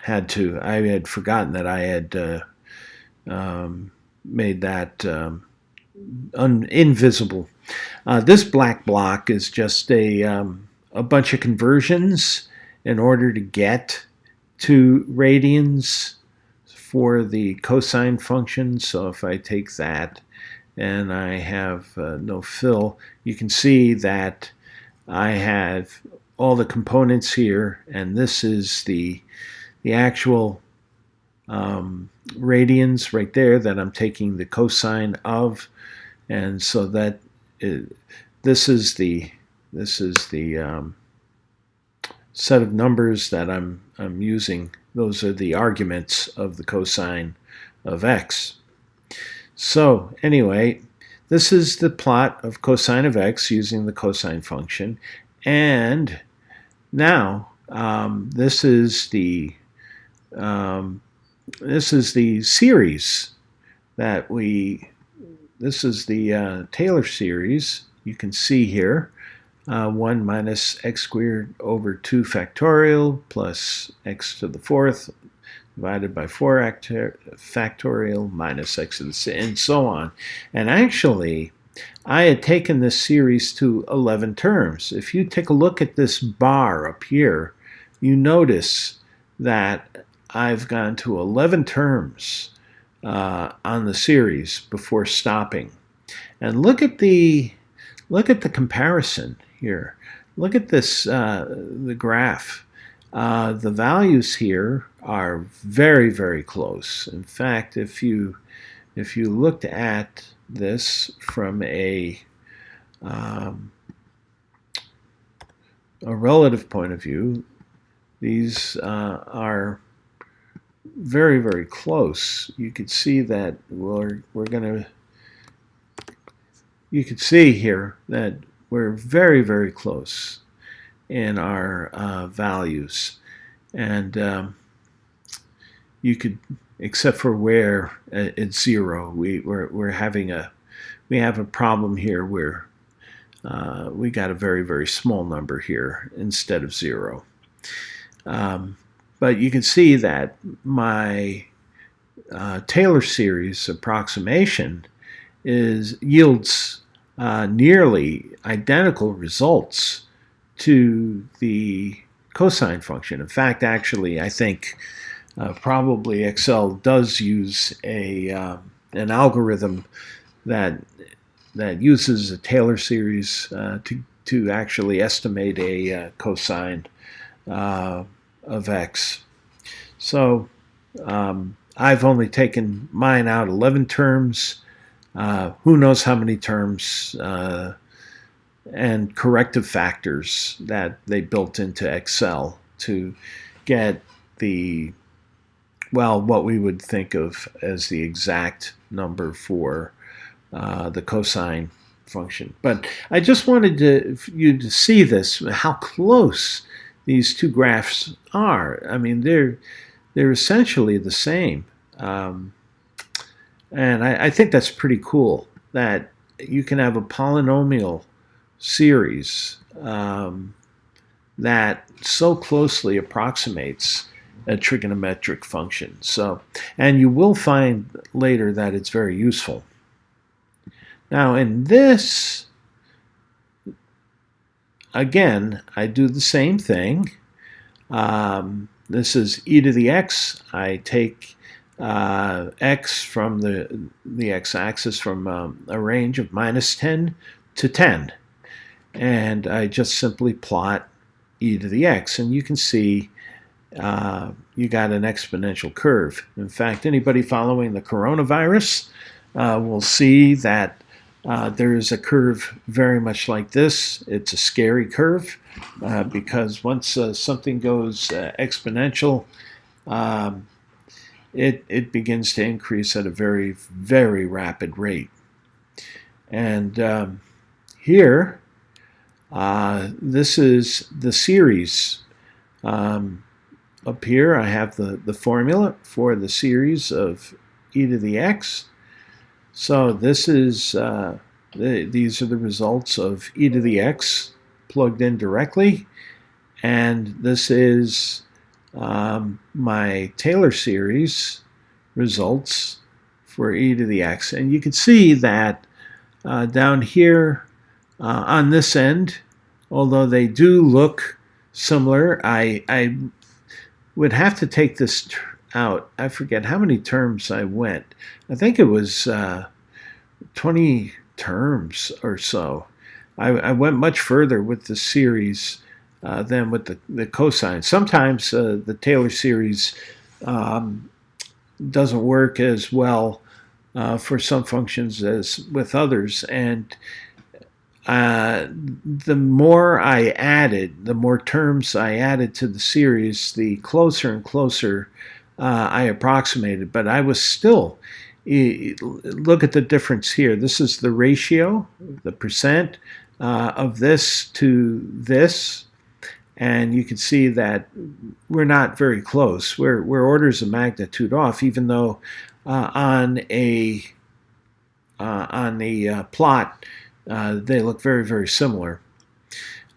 had forgotten that I had made that invisible. This black block is just a bunch of conversions in order to get to radians for the cosine function. So if I take that and I have no fill, you can see that I have all the components here, and this is the actual radians right there that I'm taking the cosine of, and so that this is the set of numbers that I'm using. Those are the arguments of the cosine of x. So anyway, this is the plot of cosine of x using the cosine function, and now this is the series that this is the Taylor series. You can see here 1 minus x squared over 2 factorial plus x to the fourth divided by 4 factorial minus x to the sixth, and so on. And actually, I had taken this series to 11 terms. If you take a look at this bar up here, you notice that I've gone to 11 terms on the series before stopping. And look at the comparison here. Look at this, the graph. The values here are very, very close. In fact, if you looked at this from a relative point of view, these are very, very close. You could see that you could see here that we're very, very close in our values, and you could, except for where it's 0, we have a problem here where we got a very, very small number here instead of 0. But you can see that my Taylor series approximation yields nearly identical results to the cosine function. In fact, actually, I think probably Excel does use an algorithm that uses a Taylor series to actually estimate a cosine of x. So I've only taken mine out 11 terms. Who knows how many terms and corrective factors that they built into Excel to get what we would think of as the exact number for the cosine function. But I just wanted you to see this, how close these two graphs are. I mean, they're essentially the same. And I think that's pretty cool that you can have a polynomial series that so closely approximates a trigonometric function. So, and you will find later that it's very useful. Now in this, again, I do the same thing. This is e to the x. I take x from the x-axis from a range of -10 to 10. And I just simply plot e to the x. And you can see you got an exponential curve. In fact, anybody following the coronavirus will see that there's a curve very much like this. It's a scary curve because once something goes exponential, it begins to increase at a very, very rapid rate. And here, this is the series. Up here, I have the formula for the series of e to the x. So this is these are the results of e to the x plugged in directly, and this is my Taylor series results for e to the x. And you can see that Down here on this end, although they do look similar, I would have to take this out. I forget how many terms I went. I think it was 20 terms or so. I went much further with the series than with the cosine. Sometimes the Taylor series doesn't work as well for some functions as with others, and the more I added, the more terms I added to the series, the closer and closer I approximated. But I was still, look at the difference here. This is the ratio, the percent of this to this. And you can see that we're not very close. We're orders of magnitude off, even though on the plot they look very, very similar.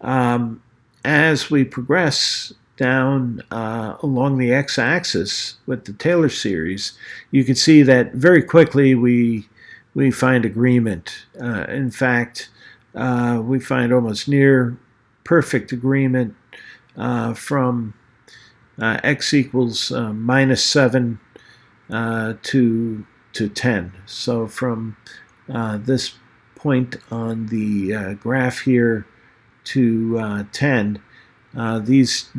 As we progress down along the x-axis with the Taylor series, you can see that very quickly we find agreement. In fact, we find almost near perfect agreement from x equals -7 to 10. So from this point on the graph here to 10, these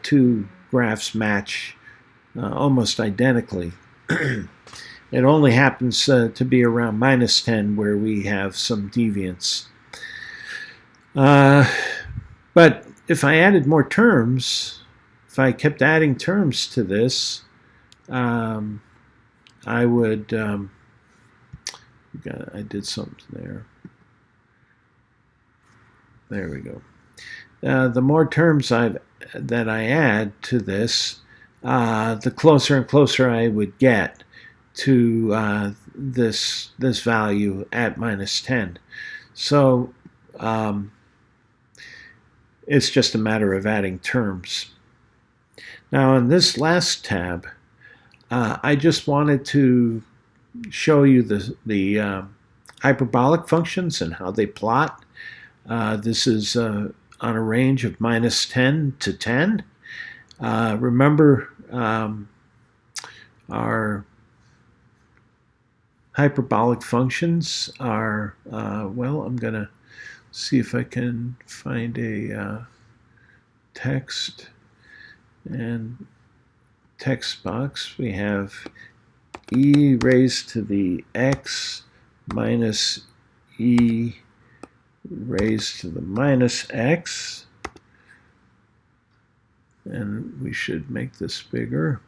two graphs match almost identically. It only happens to be around -10 where we have some deviance. But if I added more terms, if I kept adding terms to this, I would, I did something there. There we go. The more terms that I add to this, the closer and closer I would get to this value at -10. So it's just a matter of adding terms. Now in this last tab, I just wanted to show you the hyperbolic functions and how they plot. This is on a range of -10 to 10. Remember, our hyperbolic functions are, well, I'm going to see if I can find a text and text box. We have e raised to the x minus e raised to the minus x, and we should make this bigger.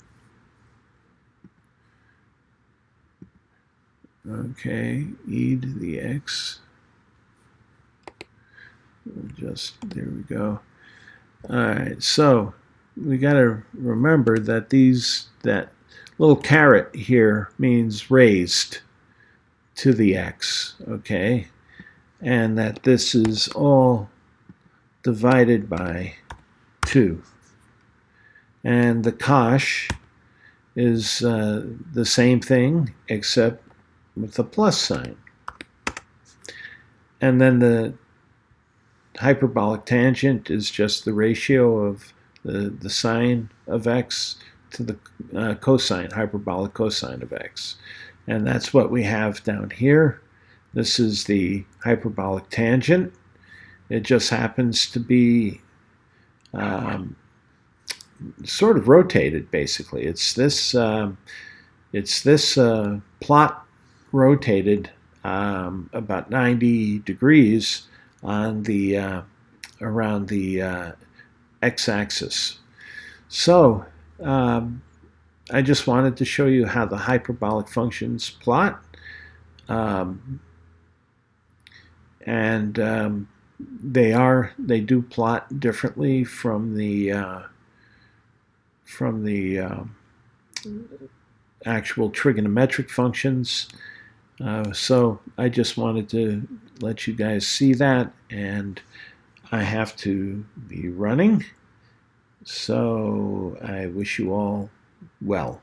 Okay, e to the x. There we go. All right, so we got to remember that that little caret here means raised to the x, okay? And that this is all divided by 2. And the cosh is the same thing except with the plus sign. And then the hyperbolic tangent is just the ratio of the sine of x to the cosine, hyperbolic cosine of x. And that's what we have down here. This is the hyperbolic tangent. It just happens to be sort of rotated, basically. It's this plot rotated about 90 degrees on the around the x-axis. So I just wanted to show you how the hyperbolic functions plot, and they do plot differently from the actual trigonometric functions. So I just wanted to let you guys see that, and I have to be running. So I wish you all well.